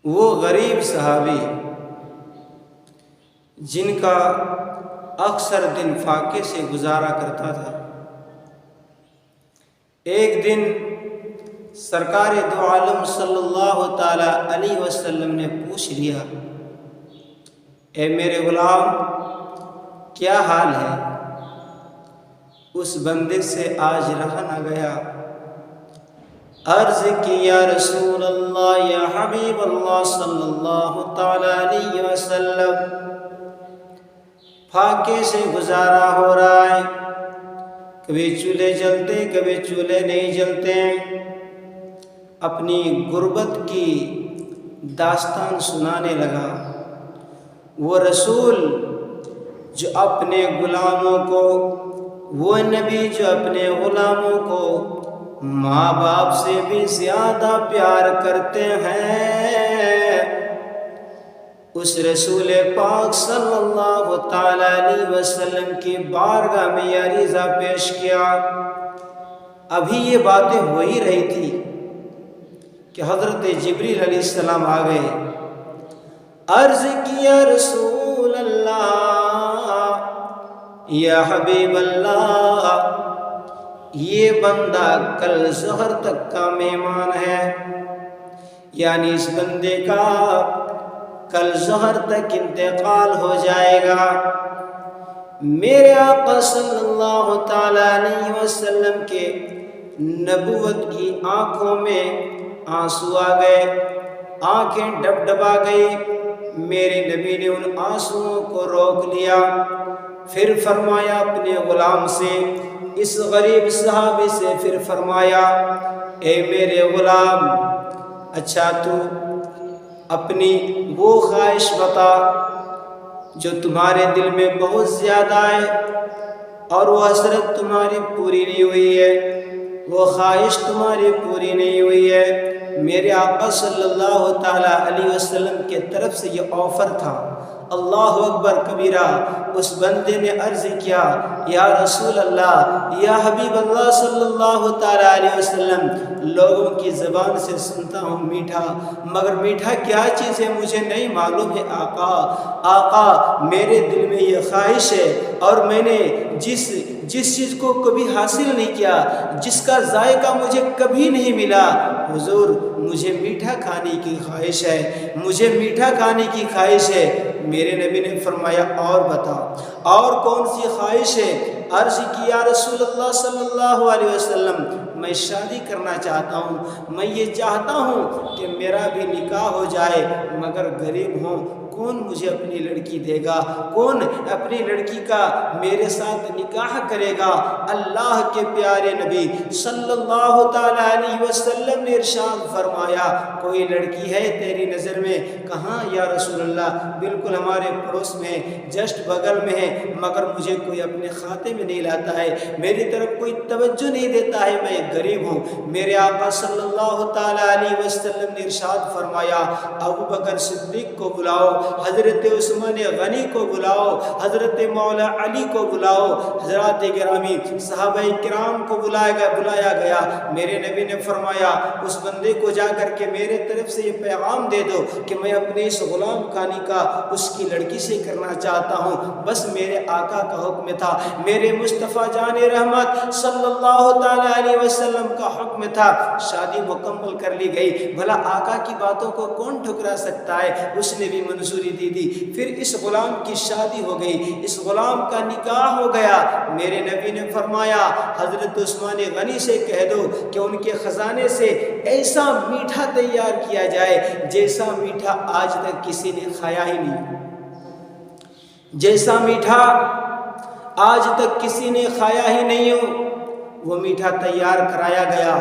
وہ غریب صحابی جن کا اکثر دن فاقے سے گزارا کرتا تھا، ایک دن سرکار دو عالم صلی اللہ تعالی علیہ وسلم نے پوچھ لیا، اے میرے غلام کیا حال ہے؟ اس بندے سے آج رہا نہ گیا، عرض کی یا رسول اللہ، یا حبیب اللہ صلی اللہ تعالی علیہ وسلم، فاقے سے گزارا ہو رہا ہے، کبھی چولہے جلتے کبھی چولہے نہیں جلتے، اپنی غربت کی داستان سنانے لگا۔ وہ رسول جو اپنے غلاموں کو، وہ نبی جو اپنے غلاموں کو ماں باپ سے بھی زیادہ پیار کرتے ہیں، اس رسول پاک صلی اللہ تعالی علیہ وسلم کی بارگاہ میں یہ عریضہ پیش کیا۔ ابھی یہ باتیں ہو ہی رہی تھی کہ حضرت جبریل علیہ السلام آ گئے، عرض کیا رسول اللہ، یا حبیب اللہ، یہ بندہ کل ظہر تک کا مہمان ہے، یعنی اس بندے کا کل ظہر تک انتقال ہو جائے گا۔ میرے آقا صلی اللہ تعالی علیہ وسلم کے نبوت کی آنکھوں میں آنسو آ گئے، آنکھیں ڈبڈبا گئی۔ میرے نبی نے ان آنسوؤں کو روک لیا، پھر فرمایا اپنے غلام سے، اس غریب صحابی سے پھر فرمایا، اے میرے غلام، اچھا تو اپنی وہ خواہش بتا جو تمہارے دل میں بہت زیادہ ہے اور وہ حسرت تمہاری پوری نہیں ہوئی ہے، وہ خواہش تمہاری پوری نہیں ہوئی ہے۔ میرے آقا صلی اللہ تعالی علیہ وسلم کے طرف سے یہ آفر تھا۔ اللہ اکبر کبیرہ۔ اس بندے نے عرض کیا، یا رسول اللہ، یا حبیب اللہ صلی اللہ تعالی علیہ وسلم، لوگوں کی زبان سے سنتا ہوں میٹھا، مگر میٹھا کیا چیز ہے مجھے نہیں معلوم ہے آقا۔ آقا میرے دل میں یہ خواہش ہے اور میں نے جس چیز کو کبھی حاصل نہیں کیا، جس کا ذائقہ مجھے کبھی نہیں ملا، حضور مجھے میٹھا کھانے کی خواہش ہے، مجھے میٹھا کھانے کی خواہش ہے۔ میرے نبی نے فرمایا اور بتا، اور کون سی خواہش ہے؟ عرض کی یا رسول اللہ صلی اللہ علیہ وسلم، میں شادی کرنا چاہتا ہوں، میں یہ چاہتا ہوں کہ میرا بھی نکاح ہو جائے، مگر غریب ہوں، کون مجھے اپنی لڑکی دے گا؟ کون اپنی لڑکی کا میرے ساتھ نکاح کرے گا؟ اللہ کے پیارے نبی صلی اللہ تعالی علیہ وسلم نے ارشاد فرمایا، کوئی لڑکی ہے تیری نظر میں؟ کہاں یا رسول اللہ؟ بالکل ہمارے پڑوس میں، جسٹ بغل میں ہے، مگر مجھے کوئی اپنے کھاتے میں نہیں لاتا ہے، میری طرف کوئی توجہ نہیں دیتا ہے، میں غریب ہوں۔ میرے آقا صلی اللہ تعالی علیہ وسلم نے ارشاد فرمایا، ابو بکر صدیق کو بلاؤ، حضرت عثمان غنی کو بلاؤ، حضرت مولا علی کو بلاؤ، حضرات گرامی صحابہ کرام کو بلایا گیا۔ میرے نبی نے فرمایا، اس بندے کو جا کر کے میرے طرف سے یہ پیغام دے دو کہ میں اپنے اس غلام کا نکاح اس کی لڑکی سے کرنا چاہتا ہوں۔ بس میرے آقا کا حکم تھا، میرے مصطفیٰ جان رحمت صلی اللہ تعالی علیہ وسلم کا حکم تھا، شادی مکمل کر لی گئی۔ بھلا آقا کی باتوں کو کون ٹھکرا سکتا ہے؟ اس نے بھی منظوری دی دی، پھر اس غلام کی شادی ہو گئی، اس غلام کا نکاح ہو گیا۔ میرے نبی نے فرمایا، حضرت عثمان غنی سے کہہ دو کہ ان کے خزانے سے ایسا میٹھا تیار کیا جائے جیسا میٹھا آج تک کسی نے کھایا ہی نہیں، جیسا میٹھا آج تک کسی نے کھایا ہی نہیں ہو، وہ میٹھا تیار کرایا گیا۔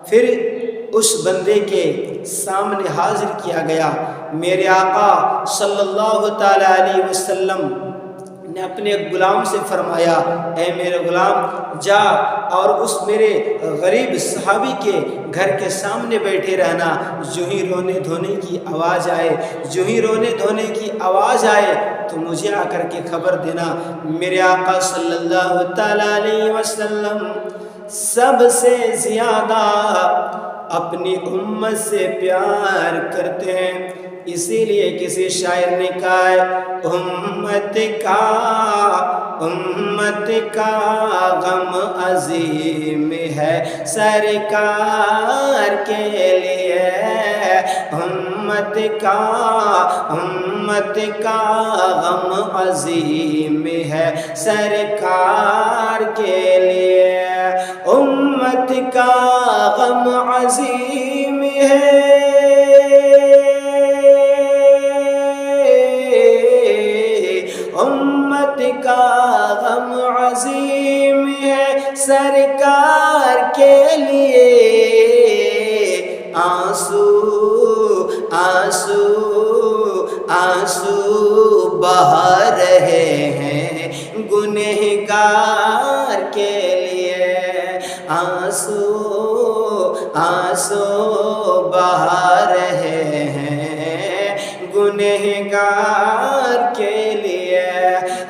پھر اس بندے کے سامنے حاضر کیا گیا۔ میرے آقا صلی اللہ تعالی علیہ وسلم نے اپنے غلام سے فرمایا، اے میرے غلام جا اور اس میرے غریب صحابی کے گھر کے سامنے بیٹھے رہنا، جو ہی رونے دھونے کی آواز آئے، جو ہی رونے دھونے کی آواز آئے تو مجھے آ کر کے خبر دینا۔ میرے آقا صلی اللہ تعالی علیہ وسلم سب سے زیادہ اپنی امت سے پیار کرتے ہیں۔ اسی لیے کسی شاعر نے کہا ہے امت کا غم عظیم ہے سرکار کے لیے، امت کا غم عظیم ہے سرکار کے لیے، امت کا غم عظیم ہے، امت کا غم عظیم ہے سرکار کے لیے، آنسو بہا رہے ہیں گنہگار کے لیے، آنسو بہا رہے ہیں گنہگار کے لیے۔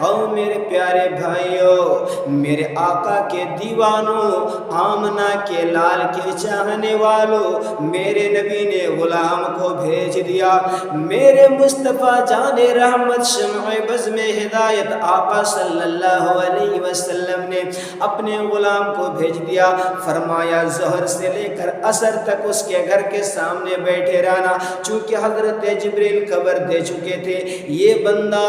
اور میرے پیارے بھائیوں، میرے آقا کے دیوانوں، آمنہ کے لال کے چاہنے والوں، میرے نبی نے غلام کو بھیج دیا، میرے مصطفیٰ جان رحمت شمع بزم ہدایت آقا صلی اللہ علیہ وسلم نے اپنے غلام کو بھیج دیا، فرمایا ظہر سے لے کر عصر تک اس کے گھر کے سامنے بیٹھے رہنا، چونکہ حضرت جبریل خبر دے چکے تھے یہ بندہ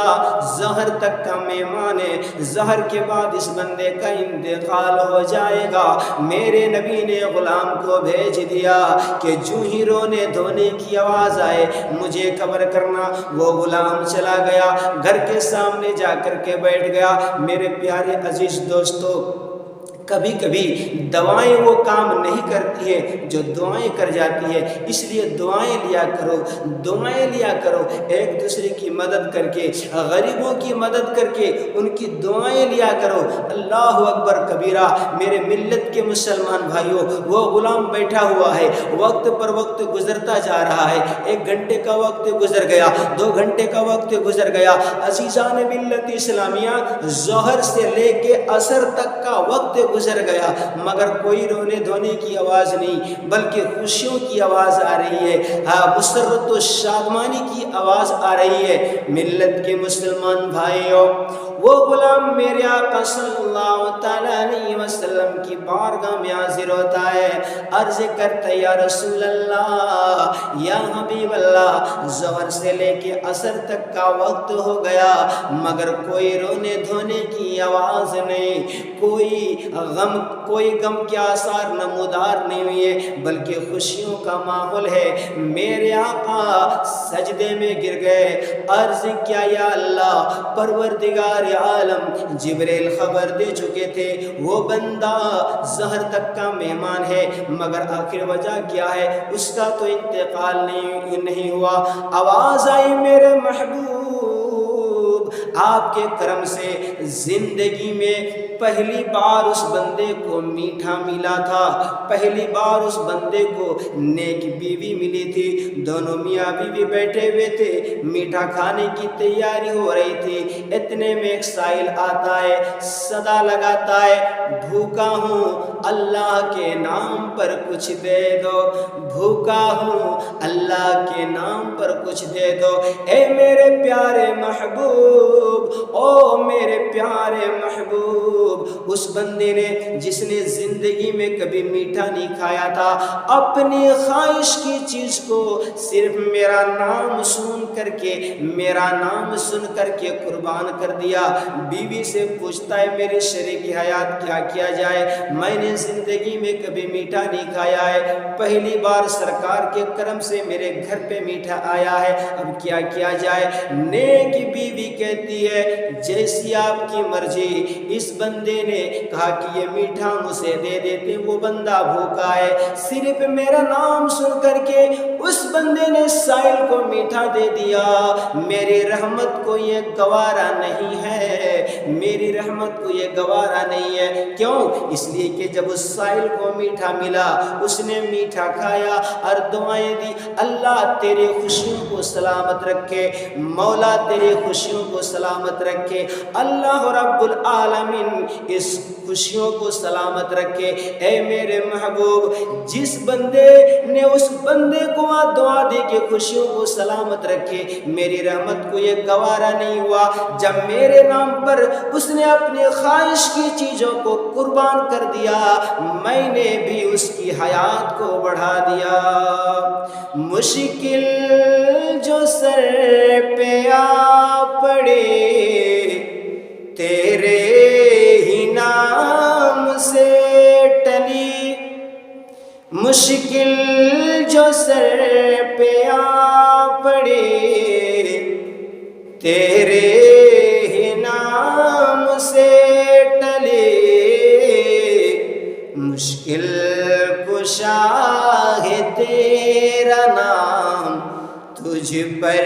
ظہر تک کا مہمان ہے، ظہر کے بعد اس بندے کا انتقال ہو جائے گا۔ میرے نبی نے غلام کو بھیج دیا کہ جو ہی رونے دھونے کی آواز آئے مجھے خبر کرنا۔ وہ غلام چلا گیا، گھر کے سامنے جا کر کے بیٹھ گیا۔ میرے پیارے عزیز دوستو، کبھی کبھی دوائیں وہ کام نہیں کرتی ہیں جو دعائیں کر جاتی ہے، اس لیے دعائیں لیا کرو، ایک دوسرے کی مدد کر کے، غریبوں کی مدد کر کے ان کی دعائیں لیا کرو۔ اللہ اکبر کبیرہ۔ میرے ملت کے مسلمان بھائیوں، وہ غلام بیٹھا ہوا ہے، وقت پر وقت گزرتا جا رہا ہے، 1 گھنٹے کا وقت گزر گیا، 2 گھنٹے کا وقت گزر گیا۔ عزیزان ملت اسلامیہ، ظہر سے لے کے عصر تک کا وقت گزر گیا، مگر کوئی رونے دھونے کی آواز نہیں، بلکہ خوشیوں کی آواز آ رہی ہے، مسرت و شادمانی کی آواز آ رہی ہے۔ ملت کے مسلمان بھائیوں، وہ غلام میرے آقا صلی اللہ تعالیٰ علیہ وسلم کی بارگاہ میں حاضر ہوتا ہے، عرض کرتا ہے یا رسول اللہ، یا حبیب اللہ، ظہر سے لے کے عصر تک کا وقت ہو گیا، مگر کوئی رونے دھونے کی آواز نہیں، کوئی غم کے آثار نمودار نہیں ہوئے، بلکہ خوشیوں کا ماحول ہے۔ میرے آقا سجدے میں گر گئے، عرض کیا یا اللہ، پروردگار عالم، جبریل خبر دے چکے تھے وہ بندہ ظہر تک کا مہمان ہے، مگر آخر وجہ کیا ہے، اس کا تو انتقال نہیں ہوا۔ آواز آئی میرے محبوب، آپ کے کرم سے زندگی میں پہلی بار اس بندے کو میٹھا ملا تھا، پہلی بار اس بندے کو نیک بیوی ملی تھی، دونوں میاں بیوی بیٹھے ہوئے تھے، میٹھا کھانے کی تیاری ہو رہی تھی، اتنے میں ایک سائل آتا ہے، صدا لگاتا ہے، بھوکا ہوں اللہ کے نام پر کچھ دے دو، بھوکا ہوں اللہ کے نام پر کچھ دے دو۔ اے میرے پیارے محبوب، او میرے پیارے محبوب، اس بندے نے جس نے زندگی میں کبھی میٹھا نہیں کھایا تھا، اپنی خواہش کی چیز کو صرف میرا نام سن کر کے قربان کر دیا۔ بیوی سے پوچھتا ہے میری شریک حیات کیا کیا جائے، میں نے زندگی میں کبھی میٹھا نہیں کھایا ہے، پہلی بار سرکار کے کرم سے میرے گھر پہ میٹھا آیا ہے، اب کیا کیا جائے۔ نیک بیوی کہتی ہے جیسی آپ کی مرضی۔ اس بندے نے کہا کہ یہ میٹھا مجھے دے دیتے، وہ بندہ بھوکا ہے، صرف میرا نام سن کر کے اس بندے نے سائل کو میٹھا دے دیا۔ میری رحمت کو یہ گوارا نہیں ہے، میری رحمت کو یہ گوارا نہیں ہے۔ کیوں؟ اس لیے کہ جب اس سائل کو میٹھا ملا، اس نے میٹھا کھایا اور دعائیں دی، اللہ تیرے خوشیوں کو سلامت رکھے، مولا تیرے خوشیوں کو سلامت رکھے، اللہ رب العالمین اس خوشیوں کو سلامت رکھے۔ اے میرے محبوب، جس بندے نے اس بندے کو دعا دی کہ خوشیوں کو سلامت رکھے، میری رحمت کو یہ گوارا نہیں ہوا جب میرے نام پر اس نے اپنی خواہش کی چیزوں کو قربان کر دیا، میں نے بھی اس کی حیات کو بڑھا دیا۔ مشکل جو سر پہ آ پڑے تیرے ہی نام سے ٹلی، مشکل جو سر پہ آ پڑے تیرے ہی نام سے ٹلے، مشکل کشا ہے تیرا نام، تجھ پر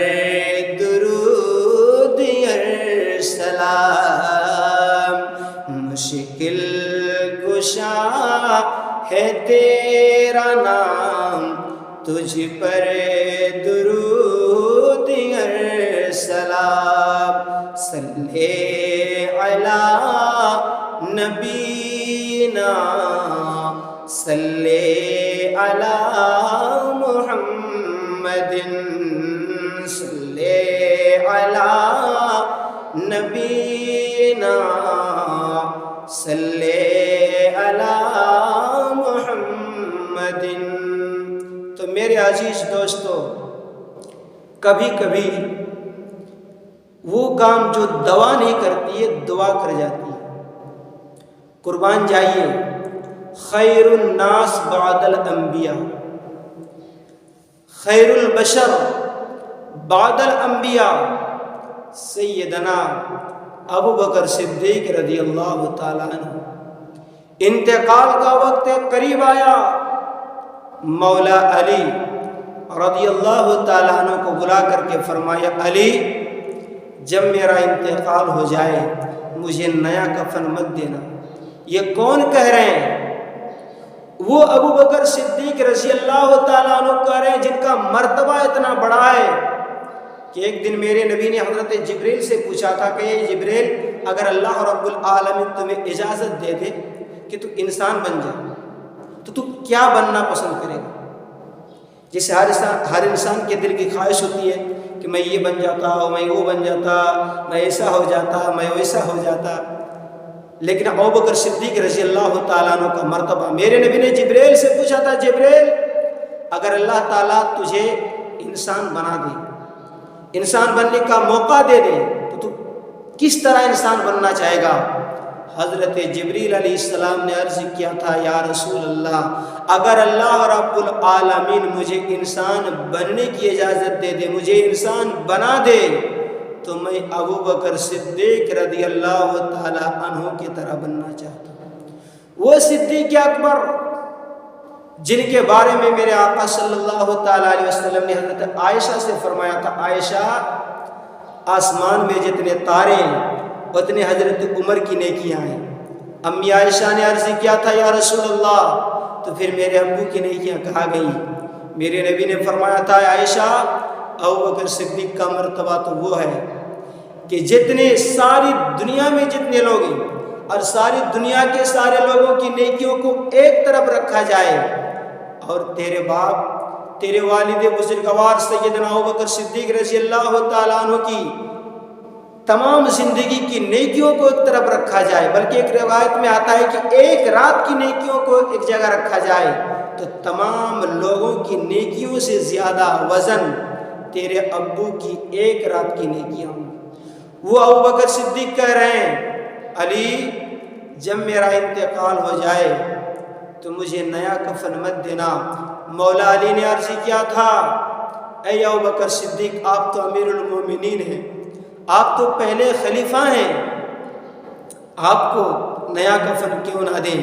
درود اور سلام، مشکل کشا ہے تیرا نام، تجھ پر درود اور سلام۔ صلی علی نبینا، صلی علی محمد، صلی علی نبینا، صلی علی محمد۔ تو میرے عزیز دوستو، کبھی کبھی وہ کام جو دوا نہیں کرتی ہے دعا کر جاتی ہے۔ قربان جائیے، خیر الناس بعد الانبیاء، خیر البشر بعد الانبیاء سیدنا ابو بکر صدیق رضی اللہ تعالیٰ عنہ، انتقال کا وقت قریب آیا، مولا علی رضی اللہ تعالیٰ عنہ کو بلا کر کے فرمایا، علی جب میرا انتقال ہو جائے مجھے نیا کفن مت دینا۔ یہ کون کہہ رہے ہیں؟ وہ ابو بکر صدیق رضی اللہ تعالیٰ عنہ کہہ رہے ہیں جن کا مرتبہ اتنا بڑا ہے کہ ایک دن میرے نبی نے حضرت جبریل سے پوچھا تھا کہ جبریل، اگر اللہ رب العالمین تمہیں اجازت دے دے کہ تو انسان بن جائے تو کیا بننا پسند کرے گا؟ جیسے ہر انسان کے دل کی خواہش ہوتی ہے کہ میں یہ بن جاتا، میں وہ بن جاتا، میں ایسا ہو جاتا، میں ویسا ہو جاتا۔ لیکن ابو بکر صدیق رضی اللہ تعالیٰ عنہ کا مرتبہ، میرے نبی نے جبریل سے پوچھا تھا، جبریل اگر اللہ تعالیٰ تجھے انسان بنا دے، انسان بننے کا موقع دے دے تو کس طرح انسان بننا چاہے گا؟ حضرت جبریل علیہ السلام نے عرض کیا تھا، یا رسول اللہ، اگر اللہ رب العالمین مجھے انسان بننے کی اجازت دے دے، مجھے انسان بنا دے، تو میں ابو بکر صدیق رضی اللہ تعالی عنہ کی طرح بننا چاہتا ہوں۔ وہ صدیق اکبر جن کے بارے میں میرے آقا صلی اللہ تعالی علیہ وسلم نے حضرت عائشہ سے فرمایا تھا، عائشہ آسمان میں جتنے تارے ہیں اتنے حضرت عمر کی نیکیاں ہیں۔ امی عائشہ نے عرض کیا تھا، یا رسول اللہ تو پھر میرے ابو کی نیکیاں کہاں گئی؟ میرے نبی نے فرمایا تھا، عائشہ ابو بکر صدیق کا مرتبہ تو وہ ہے کہ جتنے ساری دنیا میں جتنے لوگ ہیں اور ساری دنیا کے سارے لوگوں کی نیکیوں کو ایک طرف رکھا جائے اور تیرے باپ، تیرے والد بزرگوار سیدنا ابو بکر صدیق رضی اللہ تعالیٰ عنہ کی تمام زندگی کی نیکیوں کو ایک طرف رکھا جائے، بلکہ ایک روایت میں آتا ہے کہ ایک رات کی نیکیوں کو ایک جگہ رکھا جائے تو تمام لوگوں کی نیکیوں سے زیادہ وزن تیرے ابو کی ایک رات کی نیکیاں ہوں۔ وہ ابو بکر صدیق کہہ رہے ہیں، علی جب میرا انتقال ہو جائے تو مجھے نیا کفن مت دینا۔ مولا علی نے عرض کیا تھا، اے ابو بکر صدیق آپ تو امیر المومنین ہیں، آپ تو پہلے خلیفہ ہیں، آپ کو نیا کفن کیوں نہ دیں؟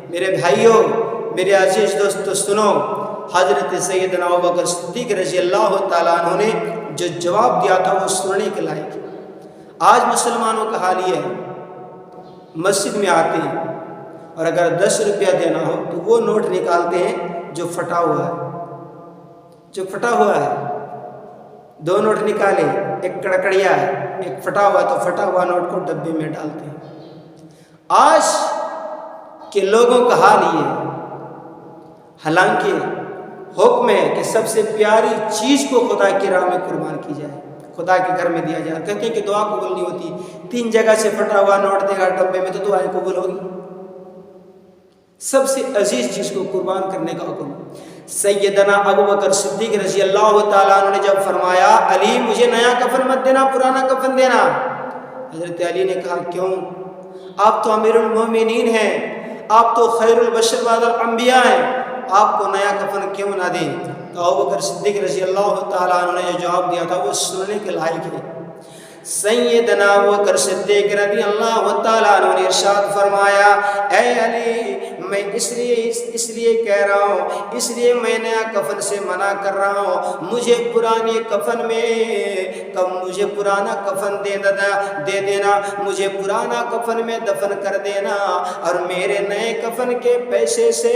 میرے بھائیوں، میرے عزیز دوستو سنو، حضرت سیدنا ابو بکر صدیق رضی اللہ تعالیٰ عنہ نے جو جواب دیا تھا وہ سننے کے لائق۔ آج مسلمانوں کا حال یہ ہے، مسجد میں آتے ہیں اور اگر 10 روپیہ دینا ہو تو وہ نوٹ نکالتے ہیں جو پھٹا ہوا ہے، جو پھٹا ہوا ہے۔ 2 نوٹ نکالے، ایک کڑکڑیا ہے، ایک پھٹا ہوا، تو پھٹا ہوا نوٹ کو ڈبے میں ڈالتے ہیں۔ آج کے لوگوں کا حال یہ ہے، حالانکہ حکم ہے کہ سب سے پیاری چیز کو خدا کی راہ میں قربان کی جائے، خدا کے گھر میں دیا جائے۔ کہتے ہیں کہ دعا قبول نہیں ہوتی، 3 جگہ سے پھٹا ہوا نوٹ دے گا ڈبے میں تو دعائیں قبول ہوگی۔ سب سے عزیز چیز کو قربان کرنے کا حکم۔ سیدنا ابو بکر صدیق رضی اللہ تعالیٰ عنہ نے جب فرمایا علی مجھے نیا کفن مت دینا، پرانا کفن دینا، حضرت علی نے کہا کیوں؟ آپ تو امیر المومنین ہیں، آپ تو خیر البشر بعد الانبیاء ہیں، آپ کو نیا کفن کیوں نہ دیں؟ تو ابو بکر صدیق رضی اللہ تعالیٰ عنہ نے جو جواب دیا تھا وہ سننے کے لائق ہے۔ سیدنا ابو بکر صدیق رضی اللہ تعالیٰ عنہ نے ارشاد فرمایا اے علی میں اس لیے کہہ رہا ہوں، اس لیے میں نیا کفن سے منع کر رہا ہوں، مجھے پرانے کفن میں مجھے پرانا کفن دے دینا، مجھے پرانا کفن میں دفن کر دینا، اور میرے نئے کفن کے پیسے سے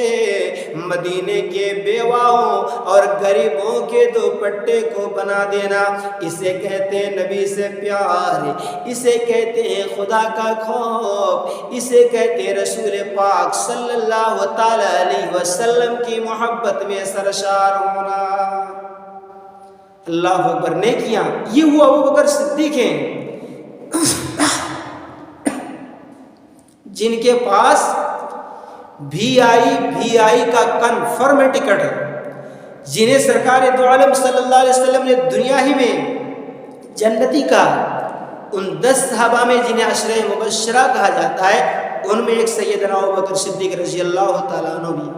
مدینے کے بیواؤں اور غریبوں کے دوپٹے کو بنا دینا۔ اسے کہتے ہیں نبی سے پیار، اسے کہتے ہیں خدا کا خوف، اسے کہتے ہیں رسول پاک صلی اللہ تعالی علیہ وسلم کی محبت میں سرشار ہونا۔ اللہ اکبر، نیکیاں یہ وہ ابو بکر صدیق ہیں جن کے پاس بھی آئی کا کنفرم ٹکٹ ہے، جنہیں سرکار دو عالم صلی اللہ علیہ وسلم نے دنیا ہی میں جنتی کا، ان 10 صحابہ میں جنہیں عشرہ مبشرہ کہا جاتا ہے ان میں ایک سیدنا ابو بکر صدیق رضی اللہ تعالیٰ عنہ بھی۔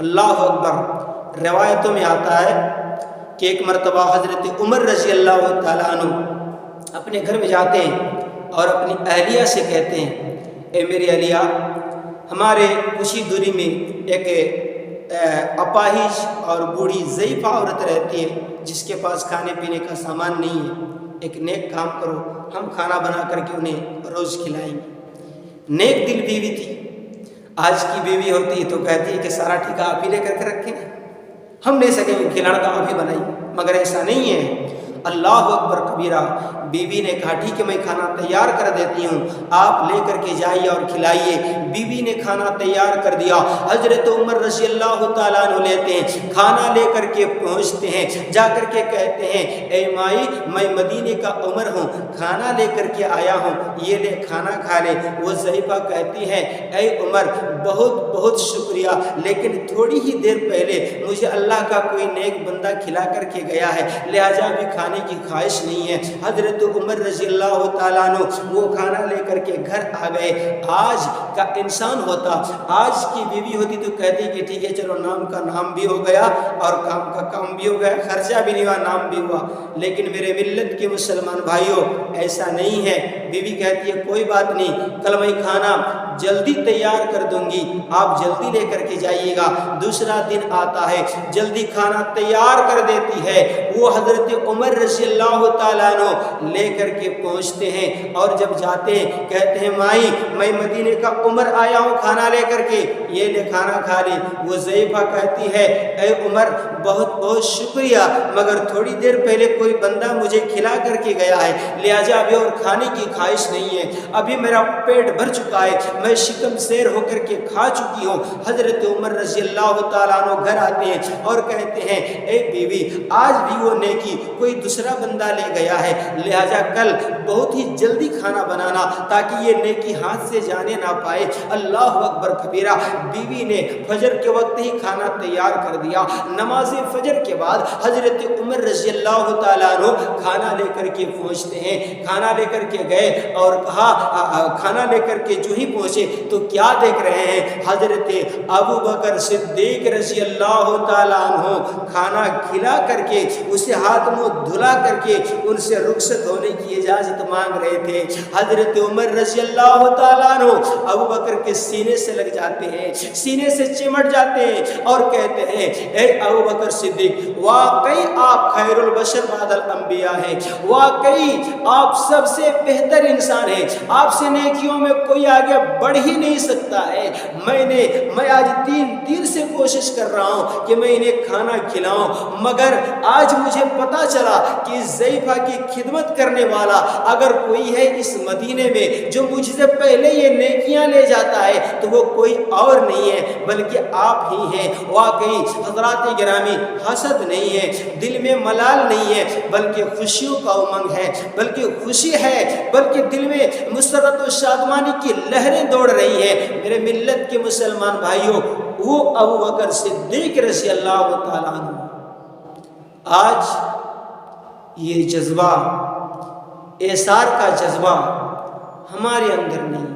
اللہ اکبر، روایتوں میں آتا ہے کہ ایک مرتبہ حضرت عمر رضی اللہ تعالیٰ عنہ اپنے گھر میں جاتے ہیں اور اپنی اہلیہ سے کہتے ہیں اے میری اہلیہ، ہمارے کچھ ہی دوری میں ایک اپاہج اور بوڑھی ضعیفہ عورت رہتی ہے جس کے پاس کھانے پینے کا سامان نہیں ہے، ایک نیک کام کرو، ہم کھانا بنا کر کے انہیں روز کھلائیں گے۔ نیک دل بیوی تھی، آج کی بیوی ہوتی تو کہتی ہے کہ سارا ٹھیکہ آپ ہی لے کر کے رکھیں، ہم نہیں سکیں گے کھلانا تو آپ ہی بنائیں، مگر ایسا نہیں ہے۔ اللہ اکبر کبیرہ، بیوی نے کہا ٹھیک ہے میں کھانا تیار کر دیتی ہوں، آپ لے کر کے جائیے اور کھلائیے۔ بیوی نے کھانا تیار کر دیا، حضرت عمر رضی اللہ تعالیٰ عنہ لیتے ہیں، کھانا لے کر کے پہنچتے ہیں، جا کر کے کہتے ہیں اے مائی میں مدینے کا عمر ہوں، کھانا لے کر کے آیا ہوں، یہ لے کھانا کھا لے۔ وہ ضعیفہ کہتی ہے اے عمر بہت بہت شکریہ، لیکن تھوڑی ہی دیر پہلے مجھے اللہ کا کوئی نیک بندہ کھلا کر کے گیا ہے، لہٰذا بھی کھانے کی خواہش نہیں ہے۔ حضرت عمر رضی اللہ تعالیٰ عنہ وہ کھانا لے کر کے گھر آ گئے۔ آج کا انسان ہوتا، آج کی بیوی ہوتی تو کہتی کہ ٹھیک ہے چلو نام کا نام بھی ہو گیا اور کام کا کام بھی ہو گیا، خرچہ بھی نہیں ہوا، نام بھی ہوا۔ لیکن میرے ملت کے مسلمان بھائیوں ایسا نہیں ہے، بیوی کہتی ہے کوئی بات نہیں، کل میں کھانا جلدی تیار کر دوں گی، آپ جلدی لے کر کے جائیے گا۔ دوسرا دن آتا ہے، جلدی کھانا تیار کر دیتی ہے، وہ حضرت عمر رضی اللہ تعالیٰ عنہ لے کر کے پہنچتے ہیں، اور جب جاتے ہیں کہتے ہیں مائی میں مدینے کا عمر آیا ہوں کھانا لے کر کے، یہ لے کھانا کھا لی۔ وہ ضعیفہ کہتی ہے اے عمر بہت بہت شکریہ، مگر تھوڑی دیر پہلے کوئی بندہ مجھے کھلا کر کے گیا ہے، لہٰذا ابھی اور کھانے کی خواہش نہیں ہے، ابھی میرا پیٹ بھر چکا ہے، میں شکم سیر ہو کر کے کھا چکی ہوں۔ حضرت عمر رضی اللہ تعالیٰ عنہ گھر آتے ہیں اور کہتے ہیں اے بیوی آج بھی وہ نیکی کوئی دوسرا بندہ لے گیا ہے، لہٰذا کل بہت ہی جلدی کھانا بنانا تاکہ یہ نیکی ہاتھ سے جانے نہ پائے۔ اللہ اکبر کبیرہ، بیوی نے فجر کے وقت ہی کھانا تیار کر دیا۔ نماز فجر کے بعد حضرت عمر رضی اللہ تعالیٰ عنہ کھانا لے کر کے پہنچتے ہیں، کھانا لے کر کے گئے اور کہا کھانا لے کر کے جو ہی پہنچے تو کیا دیکھ رہے ہیں، حضرت ابو بکر صدیق رضی اللہ تعالیٰ عنہ کھانا کھلا کر کے اسے ہاتھ منہ دھلا کر کے ان سے رخصت ہونے کی اجازت مانگ رہے تھے۔ حضرت عمر رضی اللہ تعالیٰ عنہ ابو بکر کے سینے سے لگ جاتے ہیں، سینے سے چمٹ جاتے ہیں اور کہتے ہیں اے ابو بکر صدیق واقعی آپ خیر البشر بعد الانبیاء ہیں، واقعی آپ سب سے بہتر انسان ہیں، آپ سے نیکیوں میں کوئی آگے بڑھ ہی نہیں سکتا ہے۔ میں آج 3 دن سے کوشش کر رہا ہوں کہ میں انہیں کھانا کھلاؤں، مگر آج مجھے پتا چلا کہ اس ضعیفہ کی خدمت کرنے والا اگر کوئی ہے اس مدینے میں جو مجھ سے پہلے یہ نیکیاں لے جاتا ہے تو وہ کوئی اور نہیں ہے بلکہ آپ ہی ہیں۔ واقعی حضرات گرامی، حسد نہیں ہے، دل میں ملال نہیں ہے، بلکہ خوشیوں کا امنگ ہے، بلکہ خوشی ہے، بلکہ دل میں مسرت و شادمانی کی لہریں دوڑ رہی ہیں۔ میرے ملت کے مسلمان بھائیوں، وہ ابو بکر صدیق رضی اللہ تعالیٰ عنہ، آج یہ جذبہ، ایثار کا جذبہ ہمارے اندر نہیں۔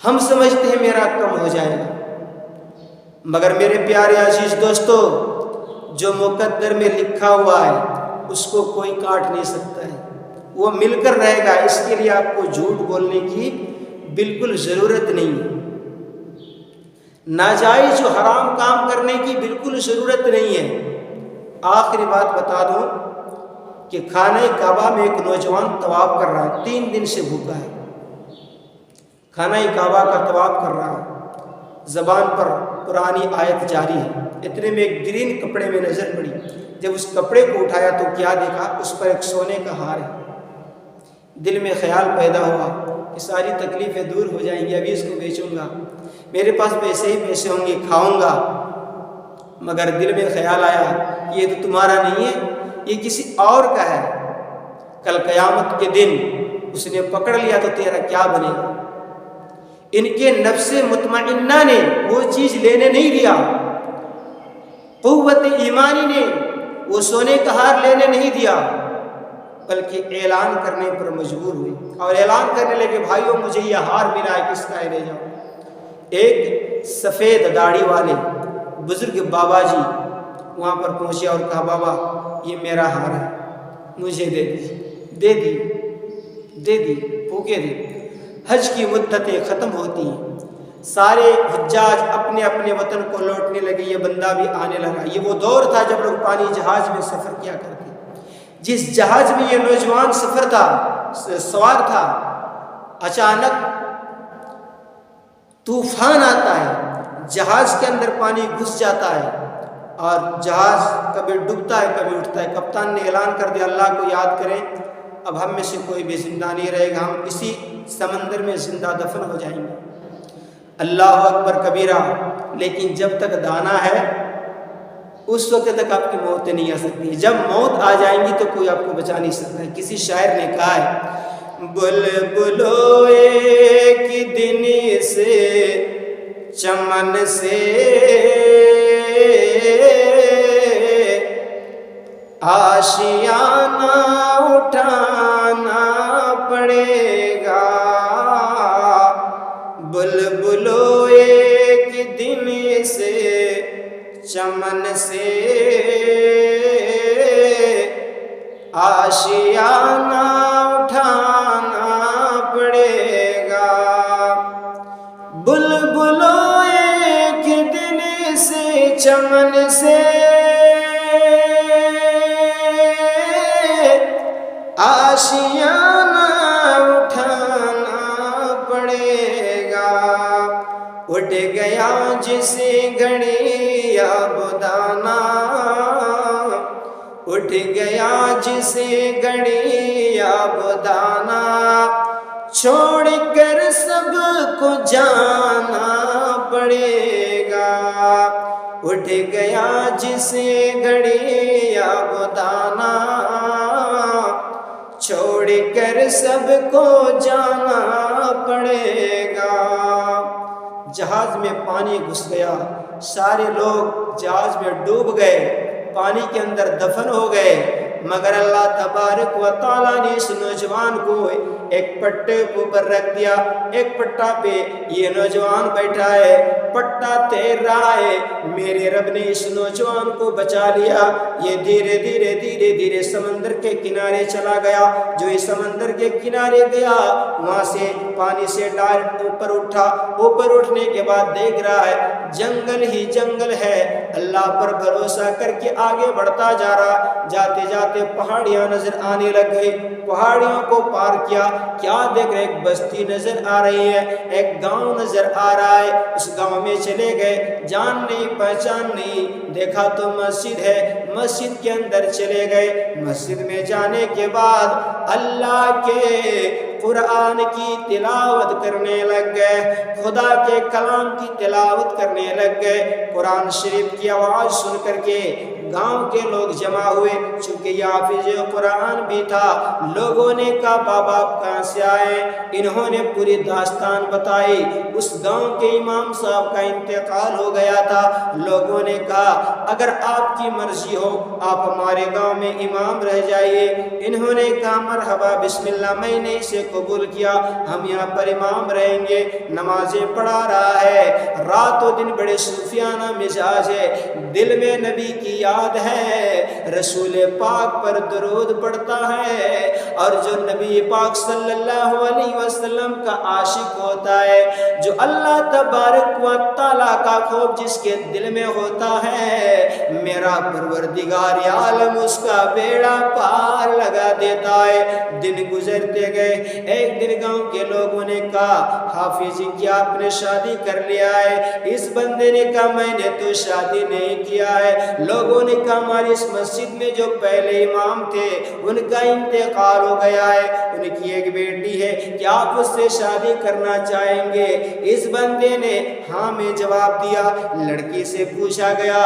ہم سمجھتے ہیں میرا کم ہو جائے گا، مگر میرے پیارے عزیز دوستو، جو مقدر میں لکھا ہوا ہے اس کو کوئی کاٹ نہیں سکتا ہے، وہ مل کر رہے گا۔ اس کے لیے آپ کو جھوٹ بولنے کی بالکل ضرورت نہیں ہے، ناجائز و حرام کام کرنے کی بالکل ضرورت نہیں ہے۔ آخری بات بتا دوں کہ خانہ کعبہ میں ایک نوجوان طواف کر رہا ہے، 3 دن سے بھوکا ہے، خانہ کعبہ کا طواف کر رہا ہے، زبان پر قرآنی آیت جاری ہے۔ اتنے میں ایک گرین کپڑے میں نظر پڑی، جب اس کپڑے کو اٹھایا تو کیا دیکھا؟ اس پر ایک سونے کا ہار ہے۔ دل میں خیال پیدا ہوا کہ ساری تکلیفیں دور ہو جائیں گی، ابھی اس کو بیچوں گا، میرے پاس پیسے ہی پیسے ہوں گے، کھاؤں گا۔ مگر دل میں خیال آیا کہ یہ تو تمہارا نہیں ہے، یہ کسی اور کا ہے، کل قیامت کے دن اس نے پکڑ لیا تو تیرا کیا بنے گا؟ ان کے نفس مطمئنہ نے وہ چیز لینے نہیں دیا، قوت ایمانی نے وہ سونے کا ہار لینے نہیں دیا، بلکہ اعلان کرنے پر مجبور ہوئی اور اعلان کرنے لگے، بھائیوں مجھے یہ ہار ملا ہے، کس کا ہے لے جاؤ۔ ایک سفید داڑھی والے بزرگ بابا جی وہاں پر پہنچے اور کہا، بابا یہ میرا ہار ہے، مجھے دے دی، پھوکے دی۔ حج کی مدتیں ختم ہوتی ہیں، سارے حجاج اپنے اپنے وطن کو لوٹنے لگے، یہ بندہ بھی آنے لگا۔ یہ وہ دور تھا جب لوگ پانی جہاز میں سفر کیا کرتے، جس جہاز میں یہ نوجوان سوار تھا، اچانک طوفان آتا ہے، جہاز کے اندر پانی گھس جاتا ہے اور جہاز کبھی ڈوبتا ہے کبھی اٹھتا ہے۔ کپتان نے اعلان کر دیا، اللہ کو یاد کریں، اب ہم میں سے کوئی بھی زندہ نہیں رہے گا، ہم اسی سمندر میں زندہ دفن ہو جائیں گے۔ اللہ اکبر کبیرہ، لیکن جب تک دانا ہے اس وقت تک آپ کی موت نہیں آ سکتی، جب موت آ جائیں گی تو کوئی آپ کو بچا نہیں سکتا۔ کسی شاعر نے کہا ہے، بلبلو ایک دن سے چمن سے آشیانہ اٹھانا پڑے گا، بلبلو ایک دن سے چمن سے آشیانہ اٹھانا پڑے گا، بلبلو ایک دن سے چمن سے آشیانہ اٹھانا پڑے گا، اٹھ گیا جس گھڑی اب دانا، اٹھ گیا جس گھڑی اب دانا، چھوڑ کر سب کو جانا پڑے گا، اٹھ گیا جس گھڑی اب دانا، چھوڑ کر سب کو جانا پڑے گا۔ جہاز میں پانی گھس گیا، سارے لوگ جہاز میں ڈوب گئے، پانی کے اندر دفن ہو گئے، مگر اللہ تبارک و تعالیٰ نے اس نوجوان کو ایک پٹے پر رکھ دیا، ایک پٹا پہ یہ نوجوان بیٹھا ہے، پٹا تیر رہا ہے، میرے رب نے اس نوجوان کو بچا لیا۔ یہ دھیرے دھیرے دھیرے دھیرے سمندر کے کنارے چلا گیا، جو اس سمندر کے کنارے گیا وہاں سے پانی سے ڈائریکٹ اوپر اٹھا، اوپر اٹھنے کے بعد دیکھ رہا ہے جنگل ہی جنگل ہے، اللہ پر بھروسہ کر کے آگے بڑھتا جا رہا، جاتے جاتے جاتے پہاڑیاں نظر آنے لگ گئی، پہاڑیوں کو پار کیا، کیا دیکھ رہے؟ ایک بستی نظر آ رہی ہے، ایک گاؤں نظر آ رہا ہے، اس گاؤں میں چلے گئے، جان نہیں پہچان نہیں، دیکھا تو مسجد ہے، مسجد کے اندر چلے گئے، مسجد میں جانے کے بعد اللہ کے قرآن کی تلاوت کرنے لگ گئے، خدا کے کلام کی تلاوت کرنے لگ گئے، قرآن شریف کی آواز سن کر کے گاؤں کے لوگ جمع ہوئے، چونکہ یہ حافظ قرآن بھی تھا، لوگوں نے کہا بابا آپ کہاں سے آئے؟ انہوں نے پوری داستان بتائی، اس گاؤں کے امام صاحب کا انتقال ہو گیا تھا، لوگوں نے کہا اگر آپ کی مرضی ہو آپ ہمارے گاؤں میں امام رہ جائیے، انہوں نے کہا مرحبا بسم اللہ، میں نے اسے قبول کیا، ہم یہاں پر امام رہیں گے، نمازیں پڑھا رہا ہے، رات و دن بڑے صوفیانہ مزاج ہے، دل میں نبی کی یاد ہے، رسول پاک پر درود پڑھتا ہے، اور جو نبی پاک صلی اللہ علیہ وسلم کا عاشق ہوتا ہے، جو اللہ تبارک و تعالیٰ کا خوف جس کے دل میں ہوتا ہے، میرا پروردگار عالم اس کا بیڑا پار لگا دیتا ہے۔ دن گزرتے گئے، ایک دن گاؤں کے لوگوں نے کہا حافظ جی کیا آپ نے شادی کر لیا ہے؟ اس بندے نے کہا میں نے تو شادی نہیں کیا ہے، لوگوں نے کہا ہماری اس مسجد میں جو پہلے امام تھے ان کا انتقال ہو گیا ہے، ان کی ایک بیٹی ہے، کیا آپ اس سے شادی کرنا چاہیں گے؟ اس بندے نے ہاں میں جواب دیا، لڑکی سے پوچھا گیا،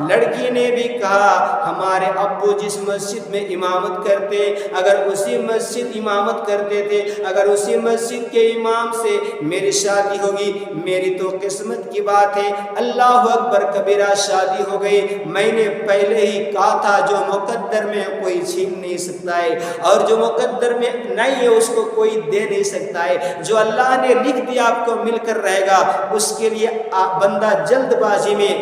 لڑکی نے بھی کہا ہمارے ابو جس مسجد میں امامت کرتے، اگر اسی مسجد امامت کرتے تھے، اگر اسی مسجد کے امام سے میری شادی ہوگی، میری تو قسمت کی بات ہے، اللہ اکبر کبیرہ شادی ہو گئی، میں نے پہلے ہی کہا تھا جو مقدر میں کوئی چھین نہیں سکتا ہے، اور جو مقدر میں نہیں ہے اس کو کوئی دے نہیں سکتا ہے، جو اللہ نے لکھ دیا آپ کو مل کر رہے گا، اس کے لیے بندہ جلد بازی میں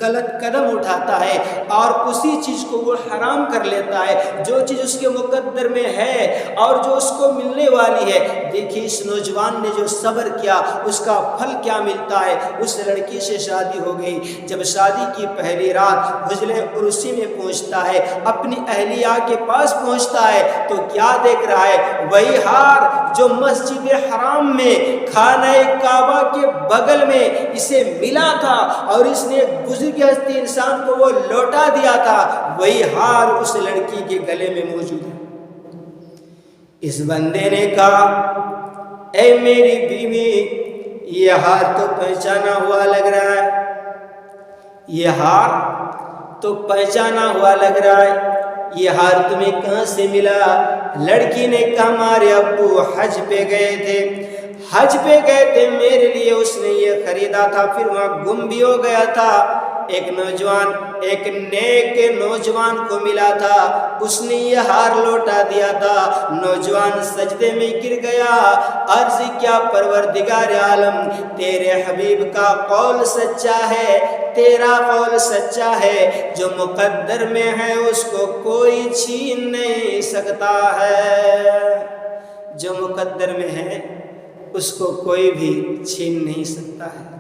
غلط قدم اٹھاتا ہے اور اسی چیز کو وہ حرام کر لیتا ہے جو چیز اس کے مقدر میں ہے اور جو اس کو ملنے والی ہے۔ دیکھیے اس نوجوان نے جو صبر کیا اس کا پھل کیا ملتا ہے، اس لڑکی سے شادی ہو گئی۔ جب شادی کی پہلی رات حجر عرسی میں پہنچتا ہے، اپنی اہلیہ کے پاس پہنچتا ہے تو کیا دیکھ رہا ہے؟ وہی ہار جو مسجد حرام میں خانہ کعبہ کے بغل میں اسے ملا تھا اور اس نے گزر کے ہستی انسان کو وہ لوٹا دیا تھا، وہی ہار اس لڑکی کے گلے میں موجود ہے۔ اس بندے نے کہا اے میری بیوی، یہ ہار تو پہچانا ہوا لگ رہا ہے، یہ ہار تو پہچانا ہوا لگ رہا ہے، یہ ہار تمہیں کہاں سے ملا؟ لڑکی نے کہا ہمارے ابو حج پہ گئے تھے، حج پہ گئے تھے، میرے لیے اس نے یہ خریدا تھا، پھر وہاں گم بھی ہو گیا تھا، ایک نوجوان ایک نیک نوجوان کو ملا تھا، اس نے یہ ہار لوٹا دیا تھا۔ نوجوان سجدے میں گر گیا، عرض کیا پروردگار عالم، تیرے حبیب کا قول سچا ہے، تیرا قول سچا ہے، جو مقدر میں ہے اس کو کوئی چھین نہیں سکتا ہے، جو مقدر میں ہے اس کو کوئی بھی چھین نہیں سکتا ہے۔